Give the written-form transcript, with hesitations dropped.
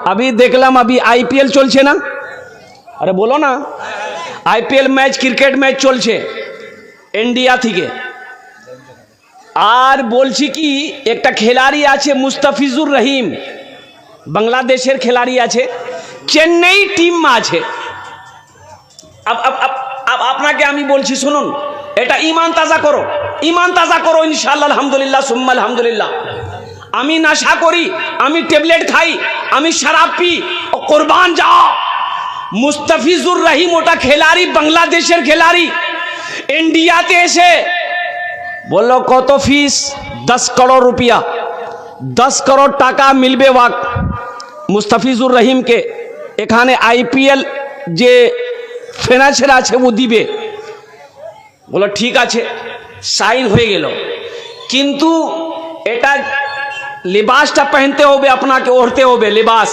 अभी देखलाम अभी आईपीएल चलছে না আরে বলো না आईपीएल मैच क्रिकेट मैच চলছে इंडिया থেকে আর বলছি কি একটা খেলোয়াড় আছে মুস্তাফিজুর রহিম বাংলাদেশের খেলোয়াড় আছে চেন্নাই টিম আছে अब আপনাকে আমি বলছি শুনুন এটা ঈমান তাজা করো ইনশাআল্লাহ আলহামদুলিল্লাহ সুম্মা আলহামদুলিল্লাহ আমি নেশা করি আমি ট্যাবলেট খাই আমি শরাব পি কুরবান যাও মুস্তাফিজুর রহিম ওটা খেলোয়াড় বাংলাদেশের খেলোয়াড় ইন্ডিয়াতে এসে বললো কত ফিস 10 করোড় রুপিয়া 10 করোড় টাকা মিলবে ওয়াক মুস্তাফিজুর রহিমকে এখানে আইপিএল যে ফিনান্সিয়াল আছে ও দিবে বলো ঠিক আছে সাইন হয়ে গেল কিন্তু এটা লিবাসটা পहनते হবে আপনাকে ওড়তে হবে লিবাস